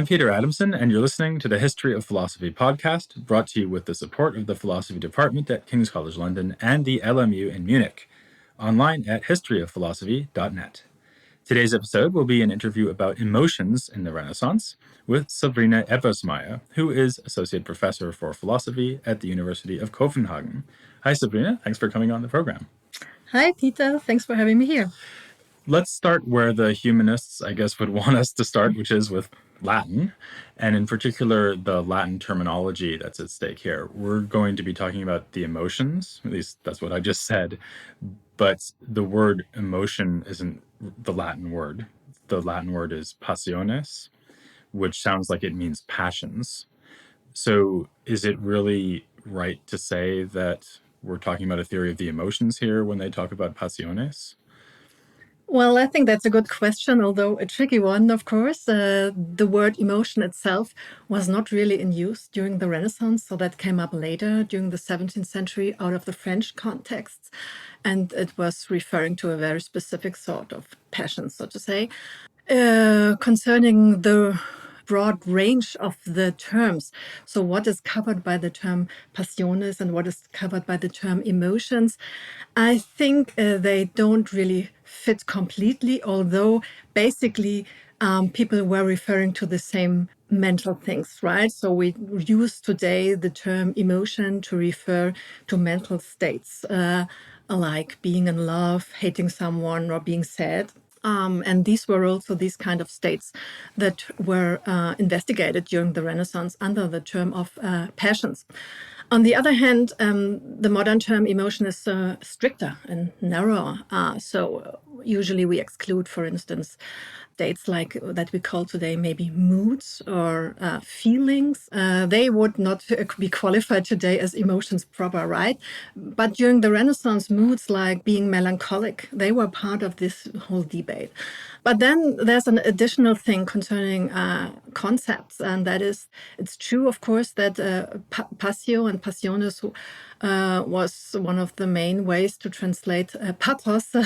I'm Peter Adamson, and you're listening to the History of Philosophy podcast, brought to you with the support of the Philosophy Department at King's College London and the LMU in Munich, online at historyofphilosophy.net. Today's episode will be an interview about emotions in the Renaissance with Sabrina Ebbersmeyer, who is Associate Professor for Philosophy at the University of Copenhagen. Hi, Sabrina. Thanks for coming on the program. Hi, Peter. Thanks for having me here. Let's start where the humanists, I guess, would want us to start, which is with Latin, and in particular, the Latin terminology that's at stake here. We're going to be talking about the emotions, at least that's what I just said, but the word emotion isn't the Latin word. The Latin word is passiones, which sounds like it means passions. So is it really right to say that we're talking about a theory of the emotions here when they talk about passiones? Well, I think that's a good question, although a tricky one, of course. The word emotion itself was not really in use during the Renaissance, so that came up later during the 17th century out of the French context. And it was referring to a very specific sort of passion, so to say. Concerning the broad range of the terms. So what is covered by the term passiones and what is covered by the term emotions? I think they don't really fit completely, although basically people were referring to the same mental things, right? So we use today the term emotion to refer to mental states, like being in love, hating someone, or being sad. And these were also these kind of states that were investigated during the Renaissance under the term of passions. On the other hand, the modern term emotion is stricter and narrower. So usually we exclude, for instance, states like that we call today maybe moods or feelings. They would not be qualified today as emotions proper, right? But during the Renaissance, moods like being melancholic, they were part of this whole debate. But then there's an additional thing concerning concepts, and that is, it's true, of course, that passio and passiones was one of the main ways to translate pathos,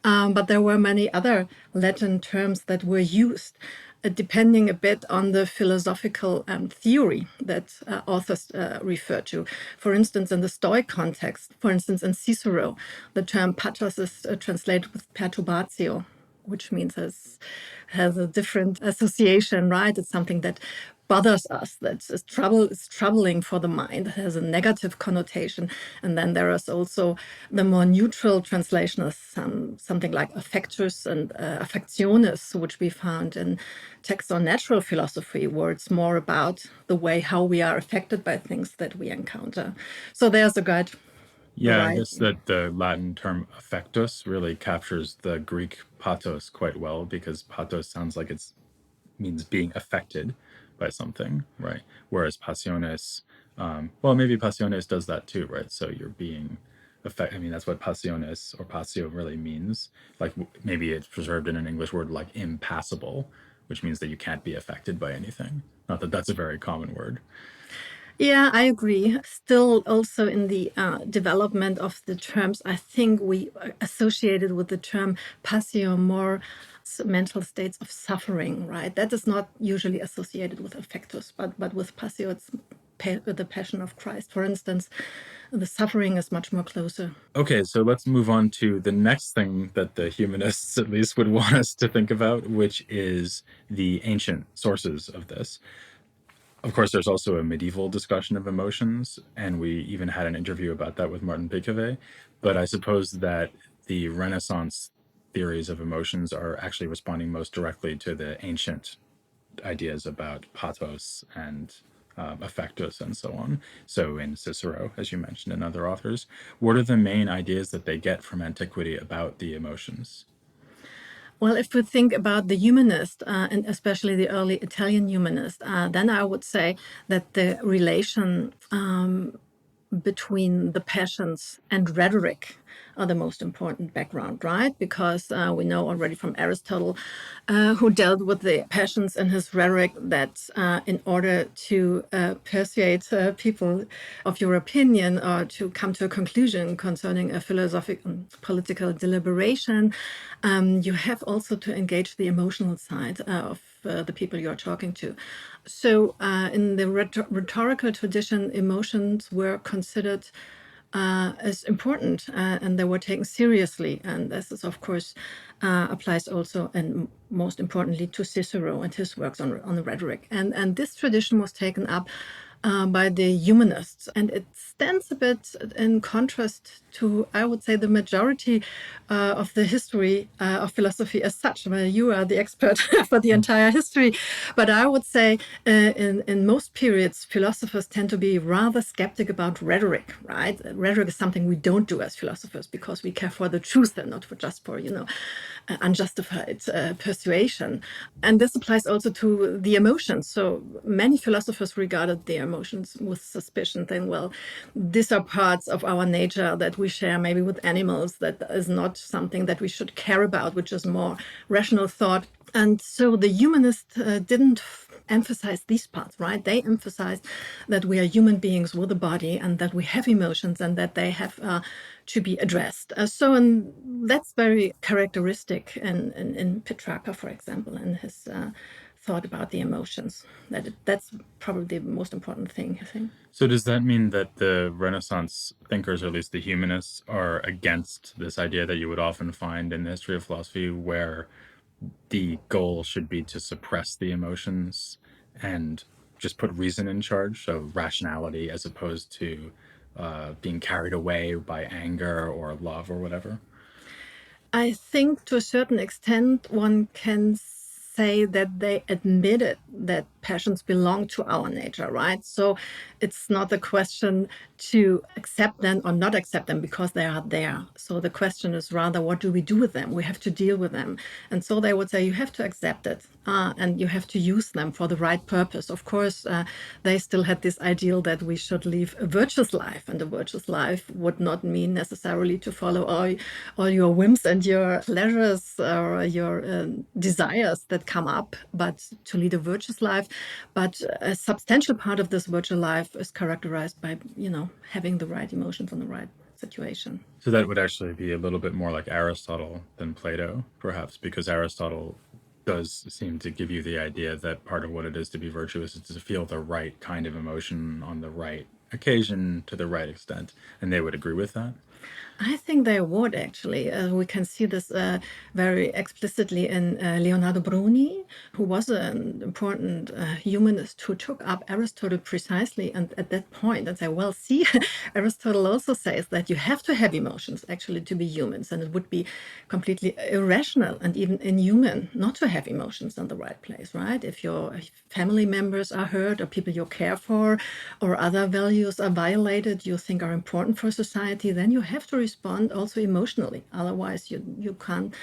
but there were many other Latin terms that were used, depending a bit on the philosophical theory that authors refer to. For instance, in the Stoic context, for instance, in Cicero, the term pathos is translated with perturbatio, which means has a different association, right? It's something that bothers us, that's it's troubling for the mind, it has a negative connotation. And then there is also the more neutral translation of something like affectus and affectiones, which we found in texts on natural philosophy, where it's more about the way how we are affected by things that we encounter. So there's a guide. Yeah, I Right. guess that the Latin term affectus really captures the Greek pathos quite well, because pathos sounds like it means being affected by something, right? Whereas passiones, well, maybe passiones does that too, right? So you're being affected. I mean, that's what passiones or passio really means. Like maybe it's preserved in an English word like impassible, which means that you can't be affected by anything. Not that that's a very common word. Yeah, I agree. Still, also in the development of the terms, I think we associated with the term passio more mental states of suffering, right? That is not usually associated with affectus, but with passio, it's the passion of Christ. For instance, the suffering is much more closer. Okay, so let's move on to the next thing that the humanists at least would want us to think about, which is the ancient sources of this. Of course, there's also a medieval discussion of emotions, and we even had an interview about that with Martin Piquevet. But I suppose that the Renaissance theories of emotions are actually responding most directly to the ancient ideas about pathos and affectus and so on. So in Cicero, as you mentioned, and other authors, what are the main ideas that they get from antiquity about the emotions? Well, if we think about the humanist, and especially the early Italian humanist, then I would say that the relation between the passions and rhetoric are the most important background, right? Because we know already from Aristotle, who dealt with the passions in his rhetoric, that in order to persuade people of your opinion or to come to a conclusion concerning a philosophic and political deliberation, you have also to engage the emotional side of the people you're talking to. So in the rhetorical tradition, emotions were considered as important, and they were taken seriously. And this is, of course, applies also and most importantly to Cicero and his works on the rhetoric. And this tradition was taken up by the humanists, and it stands a bit in contrast to, I would say, the majority of the history of philosophy as such. Well, you are the expert for the entire history, but I would say in most periods, philosophers tend to be rather skeptic about rhetoric, right? Rhetoric is something we don't do as philosophers because we care for the truth and not for just for, unjustified persuasion. And this applies also to the emotions. So many philosophers regarded the emotions with suspicion, saying, well, these are parts of our nature that we share maybe with animals, that is not something that we should care about, which is more rational thought. And so the humanists didn't emphasize these parts, right? They emphasized that we are human beings with a body and that we have emotions and that they have to be addressed. And that's very characteristic in Petrarca, for example, and his thought about the emotions. That's probably the most important thing, I think. So does that mean that the Renaissance thinkers, or at least the humanists, are against this idea that you would often find in the history of philosophy, where the goal should be to suppress the emotions and just put reason in charge, so rationality, as opposed to being carried away by anger or love or whatever? I think to a certain extent, one can say that they admitted that passions belong to our nature, right? So it's not a question to accept them or not accept them because they are there. So the question is rather, what do we do with them? We have to deal with them. And so they would say, you have to accept it and you have to use them for the right purpose. Of course, they still had this ideal that we should live a virtuous life. And a virtuous life would not mean necessarily to follow all your whims and your pleasures or your desires that come up, but to lead a virtuous life. But a substantial part of this virtual life is characterized by, having the right emotions in the right situation. So that would actually be a little bit more like Aristotle than Plato, perhaps, because Aristotle does seem to give you the idea that part of what it is to be virtuous is to feel the right kind of emotion on the right occasion to the right extent. And they would agree with that. I think they would actually. We can see this very explicitly in Leonardo Bruni, who was an important humanist who took up Aristotle precisely and at that point and say, well, see, Aristotle also says that you have to have emotions actually to be humans, and it would be completely irrational and even inhuman not to have emotions in the right place, right? If your family members are hurt or people you care for or other values are violated you think are important for society, then you have to respond also emotionally. Otherwise, you can't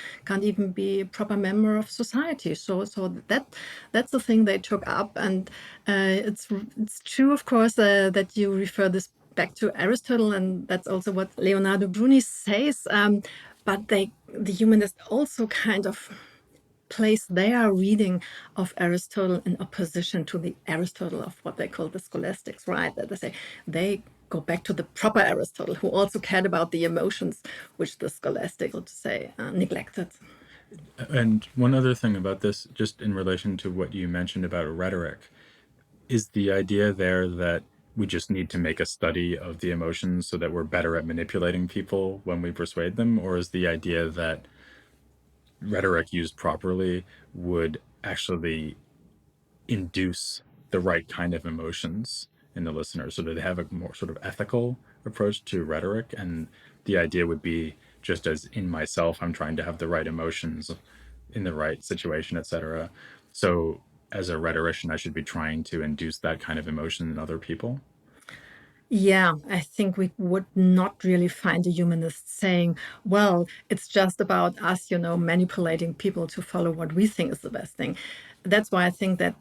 even be a proper member of society. So that's the thing they took up, and it's true, of course, that you refer this back to Aristotle, and that's also what Leonardo Bruni says. But the humanists also kind of place their reading of Aristotle in opposition to the Aristotle of what they call the scholastics, right? That they say they go back to the proper Aristotle, who also cared about the emotions, which the scholastics, so to say, neglected. And one other thing about this, just in relation to what you mentioned about rhetoric, is the idea there that we just need to make a study of the emotions so that we're better at manipulating people when we persuade them? Or is the idea that rhetoric used properly would actually induce the right kind of emotions in the listener, so that they have a more sort of ethical approach to rhetoric? And the idea would be, just as in myself I'm trying to have the right emotions in the right situation, etc., so as a rhetorician I should be trying to induce that kind of emotion in other people. Yeah, I think we would not really find a humanist saying, well, it's just about us, manipulating people to follow what we think is the best thing. That's why I think that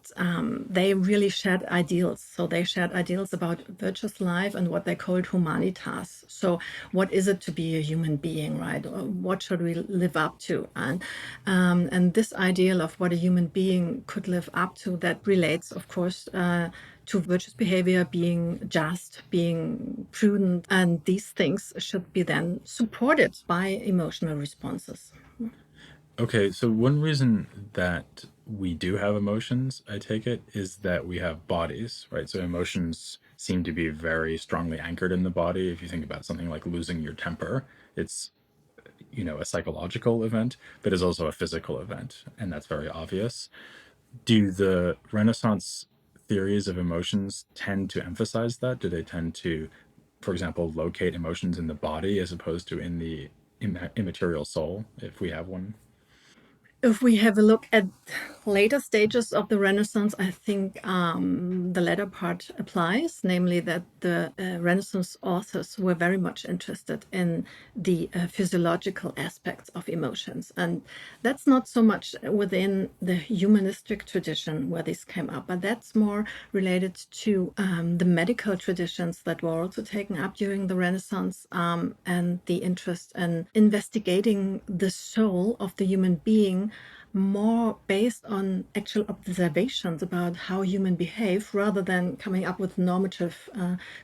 they really shared ideals. So they shared ideals about virtuous life and what they called humanitas. So what is it to be a human being, right? What should we live up to? And this ideal of what a human being could live up to, that relates, of course, to virtuous behavior, being just, being prudent, and these things should be then supported by emotional responses. Okay, so one reason that we do have emotions, I take it, is that we have bodies, right? So emotions seem to be very strongly anchored in the body. If you think about something like losing your temper, it's, a psychological event, but is also a physical event, and that's very obvious. Do the Renaissance theories of emotions tend to emphasize that? Do they tend to, for example, locate emotions in the body as opposed to in the immaterial soul, if we have one? If we have a look at later stages of the Renaissance, I think the latter part applies, namely that the Renaissance authors were very much interested in the physiological aspects of emotions. And that's not so much within the humanistic tradition where this came up, but that's more related to the medical traditions that were also taken up during the Renaissance, and the interest in investigating the soul of the human being more based on actual observations about how humans behave rather than coming up with normative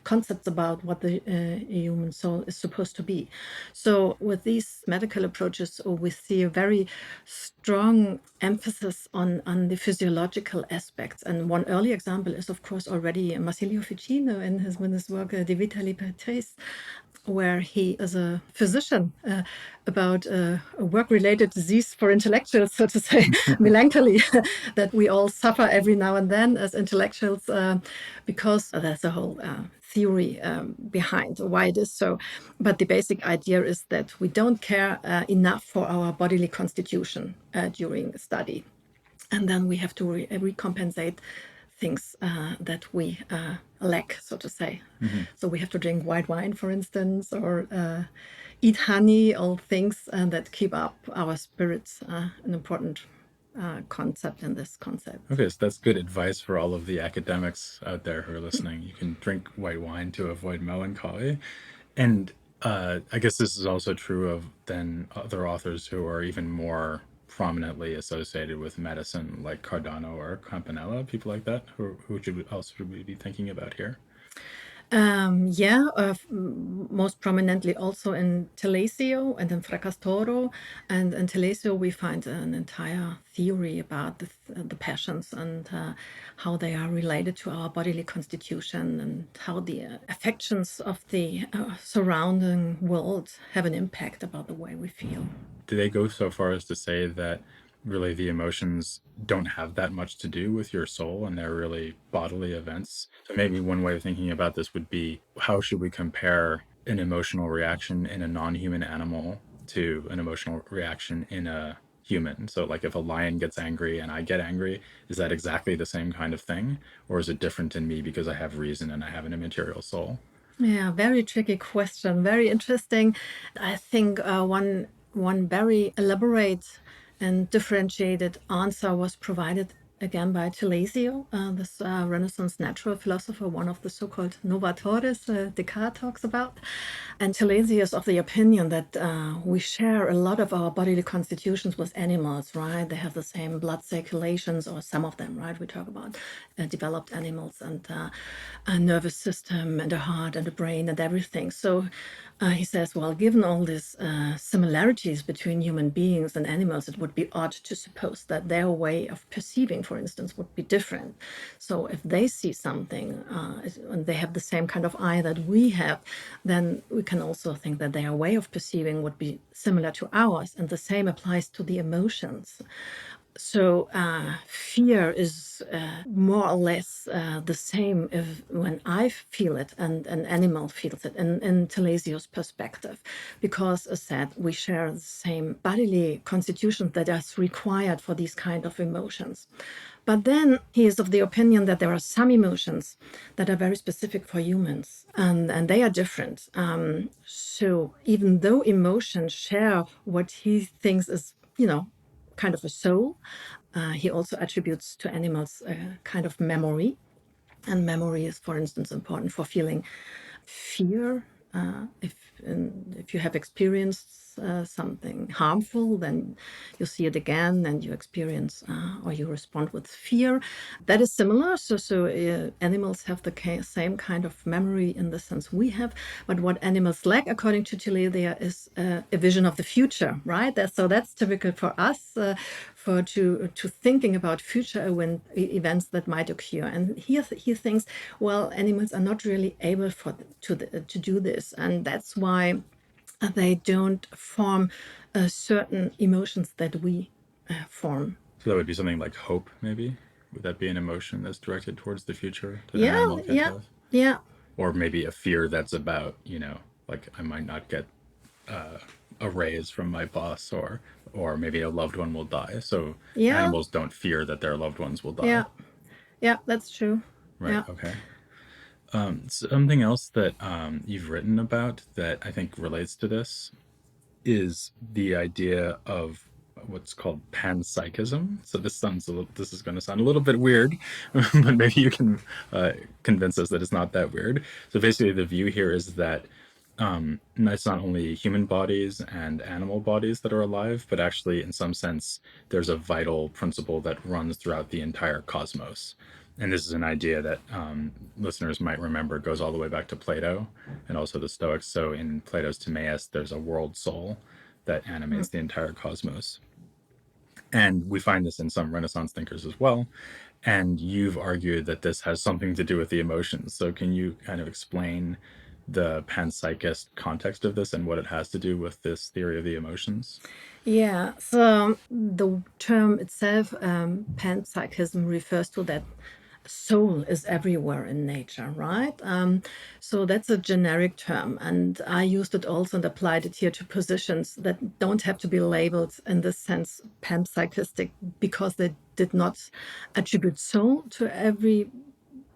concepts about what the human soul is supposed to be. So with these medical approaches, we see a very strong emphasis on the physiological aspects. And one early example is, of course, already Marsilio Ficino in his work De Vita Libertatis, where he is a physician about a work-related disease for intellectuals, so to say, melancholy, that we all suffer every now and then as intellectuals, because there's a whole theory behind why it is so. But the basic idea is that we don't care enough for our bodily constitution during study. And then we have to recompensate things that we lack, so to say. Mm-hmm. So we have to drink white wine, for instance, or eat honey, all things that keep up our spirits, an important concept in this concept. Okay, so that's good advice for all of the academics out there who are listening. You can drink white wine to avoid melancholy. And I guess this is also true of then other authors who are even more prominently associated with medicine, like Cardano or Campanella, people like that. Who should we be thinking about here? Most prominently also in Telesio and in Fracastoro. And in Telesio, we find an entire theory about the passions and how they are related to our bodily constitution and how the affections of the surrounding world have an impact about the way we feel. Do they go so far as to say that really the emotions don't have that much to do with your soul and they're really bodily events? So maybe one way of thinking about this would be, how should we compare an emotional reaction in a non-human animal to an emotional reaction in a human? So like if a lion gets angry and I get angry, is that exactly the same kind of thing? Or is it different in me because I have reason and I have an immaterial soul? Yeah, very tricky question. Very interesting. I think one very elaborate and differentiated answer was provided again by Telesio, this Renaissance natural philosopher, one of the so-called novatores Descartes talks about. And Telesio is of the opinion that we share a lot of our bodily constitutions with animals, right? They have the same blood circulations, or some of them, right? We talk about developed animals and a nervous system and a heart and a brain and everything. So he says, well, given all these similarities between human beings and animals, it would be odd to suppose that their way of perceiving, for instance, would be different. So if they see something and they have the same kind of eye that we have, then we can also think that their way of perceiving would be similar to ours. And the same applies to the emotions. So fear is more or less the same when I feel it and an animal feels it in Telesio's perspective, because as said, we share the same bodily constitution that is required for these kind of emotions. But then he is of the opinion that there are some emotions that are very specific for humans, and they are different. So even though emotions share what he thinks is, kind of a soul, he also attributes to animals a kind of memory. And memory is, for instance, important for feeling fear. If you have experienced something harmful, then you see it again and you experience or you respond with fear. That is similar. So animals have the same kind of memory in the sense we have. But what animals lack, according to Telesia, is a vision of the future, right? So that's typical for us, to thinking about future events that might occur. And he thinks, well, animals are not really able to do this, and that's why they don't form certain emotions that we form. So that would be something like hope, maybe? Would that be an emotion that's directed towards the future that an Yeah, animal could yeah, have? yeah, Or maybe a fear that's about, like I might not get a raise from my boss, or maybe a loved one will die. So yeah, animals don't fear that their loved ones will die. yeah, yeah. That's true. Right. Yeah. Okay. Something else that you've written about that I think relates to this is the idea of what's called panpsychism. So this is going to sound a little bit weird, but maybe you can convince us that it's not that weird. So basically, the view here is that it's not only human bodies and animal bodies that are alive, but actually, in some sense, there's a vital principle that runs throughout the entire cosmos. And this is an idea that listeners might remember goes all the way back to Plato and also the Stoics. So in Plato's Timaeus, there's a world soul that animates the entire cosmos. And we find this in some Renaissance thinkers as well. And you've argued that this has something to do with the emotions. So can you kind of explain the panpsychist context of this and what it has to do with this theory of the emotions? Yeah, so the term itself, panpsychism, refers to that soul is everywhere in nature, right? So that's a generic term, and I used it also and applied it here to positions that don't have to be labeled in this sense panpsychistic, because they did not attribute soul to every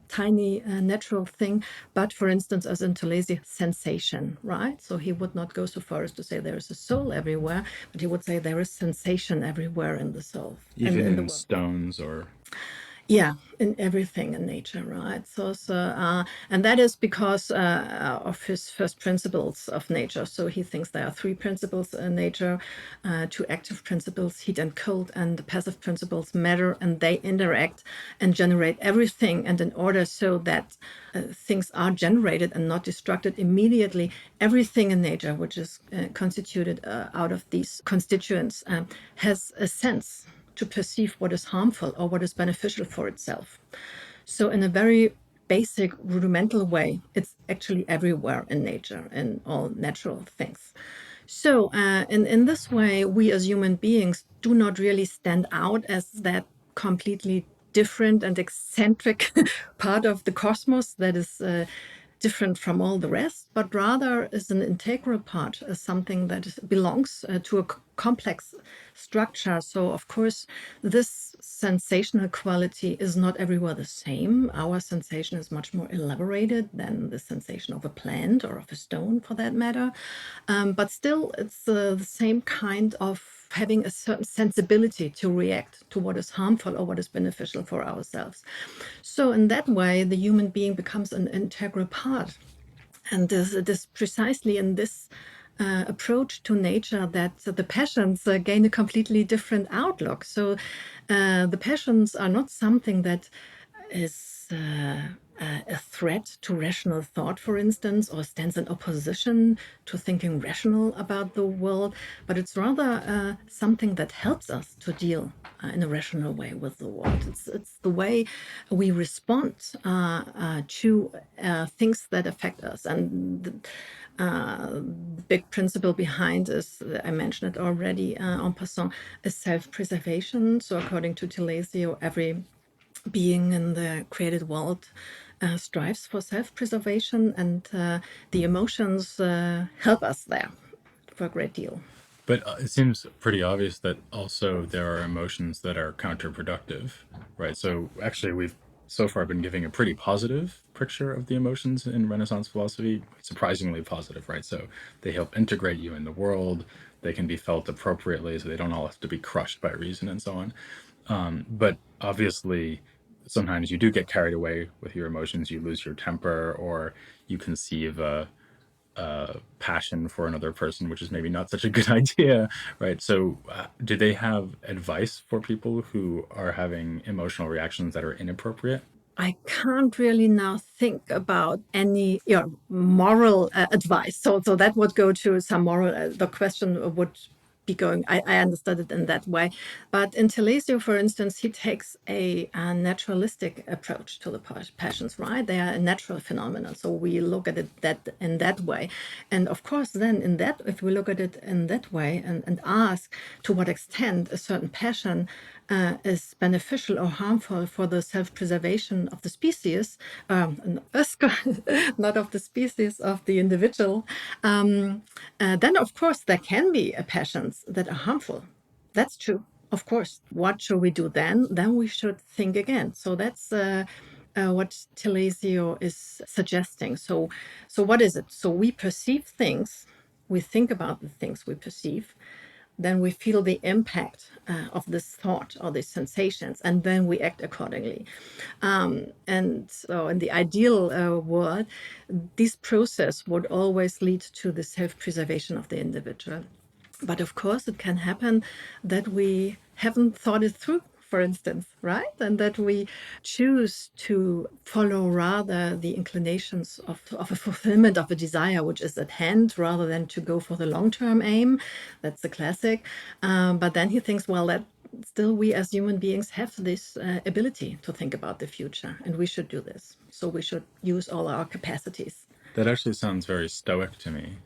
tiny natural thing, but for instance, as in Talesi, sensation, right? So he would not go so far as to say there is a soul everywhere, but he would say there is sensation everywhere in the soul and Even in the in world. stones or Yeah, in everything in nature, right? And that is because of his first principles of nature. So he thinks there are three principles in nature: two active principles, heat and cold, and the passive principles, matter, and they interact and generate everything. And in order so that things are generated and not destructed immediately, everything in nature, which is constituted out of these constituents, has a sense to perceive what is harmful or what is beneficial for itself. So, in a very basic, rudimental way, it's actually everywhere in nature, in all natural things. So, in this way, we as human beings do not really stand out as that completely different and eccentric part of the cosmos that is different from all the rest, but rather is an integral part, something that belongs to a complex structure. So, of course, this sensational quality is not everywhere the same. Our sensation is much more elaborated than the sensation of a plant or of a stone, for that matter. But still, it's the same kind of having a certain sensibility to react to what is harmful or what is beneficial for ourselves. So, in that way, the human being becomes an integral part. And it is precisely in this approach to nature that the passions gain a completely different outlook. So, the passions are not something that is a threat to rational thought, for instance, or stands in opposition to thinking rational about the world, but it's rather something that helps us to deal in a rational way with the world. It's the way we respond to things that affect us. And the big principle behind is, I mentioned it already en passant, is self-preservation. So according to Telesio, every being in the created world strives for self-preservation, and the emotions help us there for a great deal. But it seems pretty obvious that also there are emotions that are counterproductive, right? So actually, we've so far been giving a pretty positive picture of the emotions in Renaissance philosophy, surprisingly positive, right? So they help integrate you in the world. They can be felt appropriately, so they don't all have to be crushed by reason and so on. But obviously, sometimes you do get carried away with your emotions. You lose your temper, or you conceive passion for another person, which is maybe not such a good idea, right? So, do they have advice for people who are having emotional reactions that are inappropriate? I can't really now think about any moral advice. So that would go to some moral. The question would be going. I understood it in that way, but in Telesio, for instance, he takes a naturalistic approach to the passions. Right, they are a natural phenomenon. So we look at it that in that way, and of course, then in that, if we look at it in that way and ask to what extent a certain passion is beneficial or harmful for the self-preservation of the species, not of the species, of the individual, then of course there can be passions that are harmful. That's true. Of course. What should we do then? Then we should think again. So that's what Telesio is suggesting. So what is it? So we perceive things, we think about the things we perceive, then we feel the impact of this thought or these sensations, and then we act accordingly. And so, in the ideal world, this process would always lead to the self preservation of the individual. But of course, it can happen that we haven't thought it through, for instance, right? And that we choose to follow rather the inclinations of a fulfillment of a desire which is at hand rather than to go for the long term aim. That's the classic. But then he thinks, well, that still we as human beings have this ability to think about the future, and we should do this. So we should use all our capacities. That actually sounds very Stoic to me,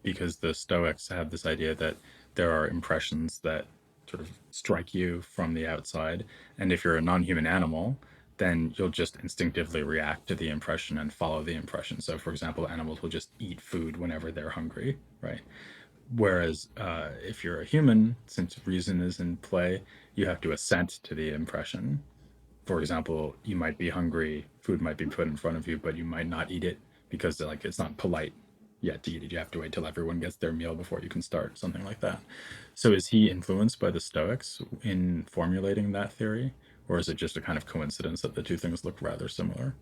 because the Stoics have this idea that there are impressions that sort of strike you from the outside, and if you're a non-human animal, then you'll just instinctively react to the impression and follow the impression. So, for example, animals will just eat food whenever they're hungry, right? Whereas if you're a human, since reason is in play, you have to assent to the impression. For example, you might be hungry, food might be put in front of you, but you might not eat it because like it's not polite yet to eat it. You have to wait till everyone gets their meal before you can start, something like that. So is he influenced by the Stoics in formulating that theory? Or is it just a kind of coincidence that the two things look rather similar?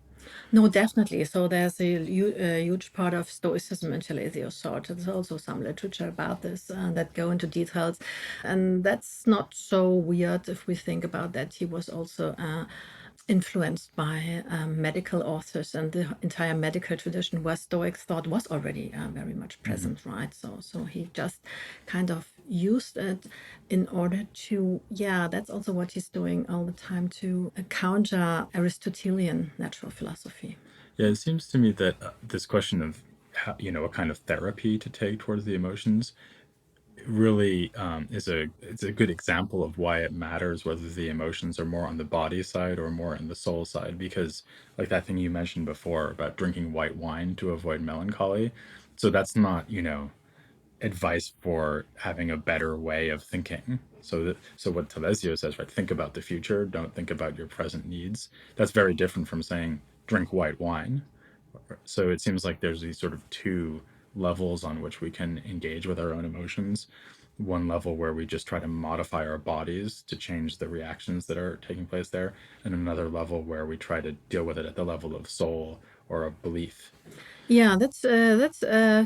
No, definitely. So there's a huge part of Stoicism in Telesio's thought. There's also some literature about this that go into details. And that's not so weird if we think about that. He was also influenced by medical authors and the entire medical tradition where Stoic thought was already very much Mm-hmm. present, right? So he just kind of used it in order to, yeah, that's also what he's doing all the time to counter Aristotelian natural philosophy. Yeah, it seems to me that this question of how, what kind of therapy to take towards the emotions really it's a good example of why it matters whether the emotions are more on the body side or more on the soul side, because like that thing you mentioned before about drinking white wine to avoid melancholy, so that's not advice for having a better way of thinking. So what Telesio says, right, think about the future, don't think about your present needs, that's very different from saying drink white wine. So it seems like there's these sort of two levels on which we can engage with our own emotions. One level where we just try to modify our bodies to change the reactions that are taking place there, and another level where we try to deal with it at the level of soul or of belief. Yeah, that's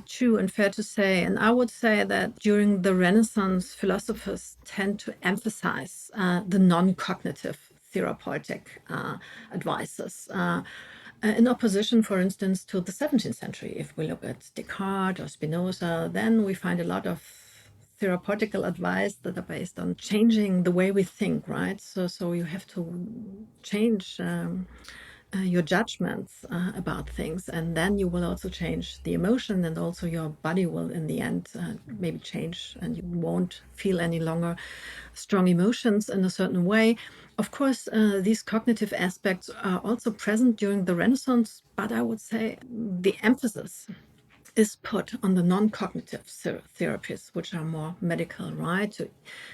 true and fair to say. And I would say that during the Renaissance, philosophers tend to emphasize the non-cognitive therapeutic advices. In opposition, for instance, to the 17th century, if we look at Descartes or Spinoza, then we find a lot of therapeutical advice that are based on changing the way we think, right? So you have to change your judgments about things, and then you will also change the emotion, and also your body will in the end maybe change, and you won't feel any longer strong emotions in a certain way. Of course, these cognitive aspects are also present during the Renaissance, but I would say the emphasis is put on the non-cognitive therapies, which are more medical, right? To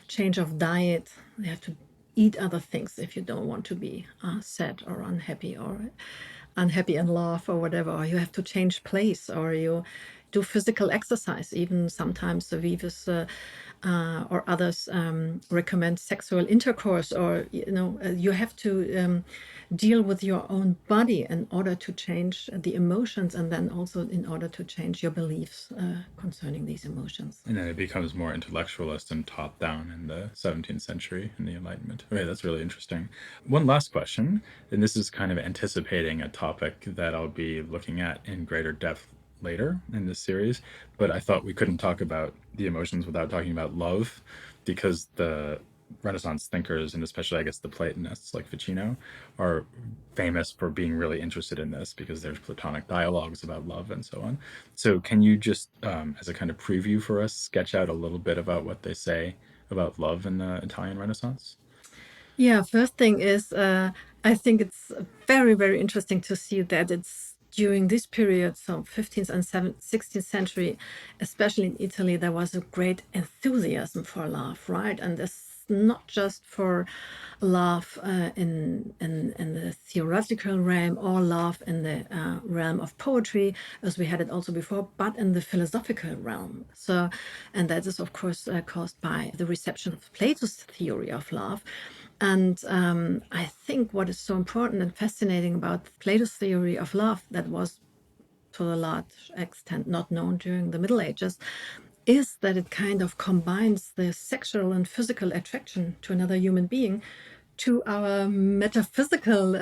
change of diet, you have to eat other things if you don't want to be sad or unhappy in love or whatever. Or you have to change place, or you do physical exercise. Even sometimes the Vives or others recommend sexual intercourse, or you have to deal with your own body in order to change the emotions, and then also in order to change your beliefs concerning these emotions. And then it becomes more intellectualist and top down in the 17th century in the Enlightenment. Okay, that's really interesting. One last question, and this is kind of anticipating a topic that I'll be looking at in greater depth later in this series, but I thought we couldn't talk about the emotions without talking about love, because the Renaissance thinkers, and especially I guess the Platonists like Ficino, are famous for being really interested in this because there's Platonic dialogues about love and so on. So can you just, as a kind of preview for us, sketch out a little bit about what they say about love in the Italian Renaissance? Yeah, first thing is, I think it's very, very interesting to see that it's during this period, so 15th and 16th century, especially in Italy, there was a great enthusiasm for love, right? And this not just for love in the theoretical realm, or love in the realm of poetry, as we had it also before, but in the philosophical realm. So, and that is of course caused by the reception of Plato's theory of love. And I think what is so important and fascinating about Plato's theory of love, that was to a large extent not known during the Middle Ages, is that it kind of combines the sexual and physical attraction to another human being to our metaphysical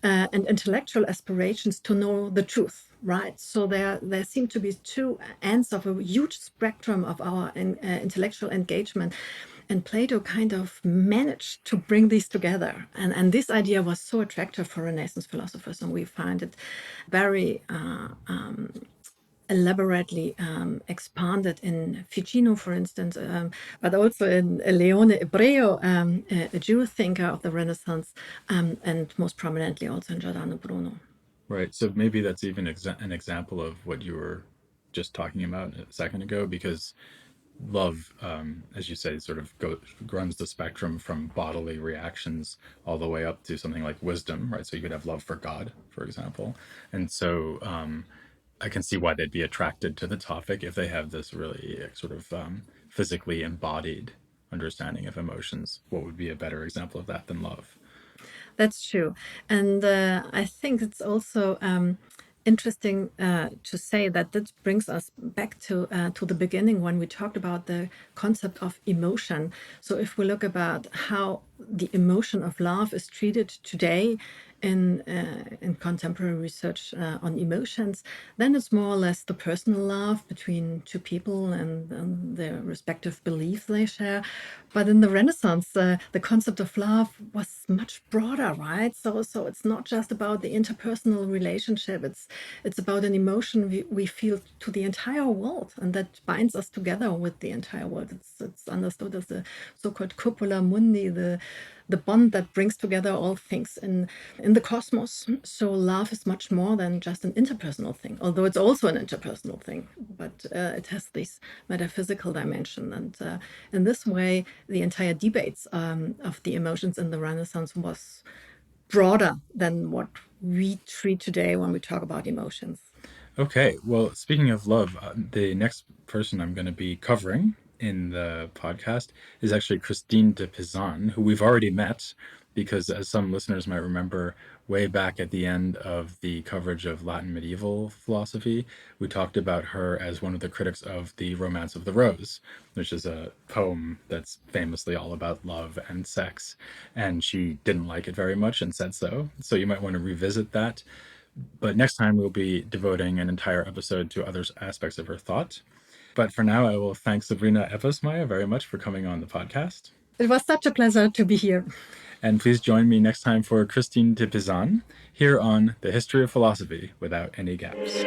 and intellectual aspirations to know the truth. Right, so there seem to be two ends of a huge spectrum of our intellectual engagement, and Plato kind of managed to bring these together. And this idea was so attractive for Renaissance philosophers, and we find it very elaborately expanded in Ficino, for instance, but also in Leone Ebreo, a Jew thinker of the Renaissance, and most prominently also in Giordano Bruno. Right. So maybe that's even an example of what you were just talking about a second ago, because love, as you say, sort of runs the spectrum from bodily reactions all the way up to something like wisdom, right? So you could have love for God, for example. And so I can see why they'd be attracted to the topic if they have this really sort of physically embodied understanding of emotions. What would be a better example of that than love? That's true. And I think it's also interesting to say that this brings us back to the beginning when we talked about the concept of emotion. So if we look about how the emotion of love is treated today in contemporary research on emotions, then it's more or less the personal love between two people and their respective beliefs they share. But in the Renaissance, the concept of love was much broader, right? So it's not just about the interpersonal relationship. It's about an emotion we feel to the entire world, and that binds us together with the entire world. It's understood as the so-called copula mundi, the bond that brings together all things in the cosmos. So love is much more than just an interpersonal thing, although it's also an interpersonal thing, but it has this metaphysical dimension. And in this way, the entire debates of the emotions in the Renaissance was broader than what we treat today when we talk about emotions. Okay, well, speaking of love, the next person I'm going to be covering in the podcast is actually Christine de Pizan, who we've already met because, as some listeners might remember, way back at the end of the coverage of Latin medieval philosophy, we talked about her as one of the critics of the Romance of the Rose, which is a poem that's famously all about love and sex. And she didn't like it very much and said so. So you might want to revisit that. But next time we'll be devoting an entire episode to other aspects of her thought. But for now, I will thank Sabrina Ebbersmeyer very much for coming on the podcast. It was such a pleasure to be here. And please join me next time for Christine de Pizan here on The History of Philosophy Without Any Gaps.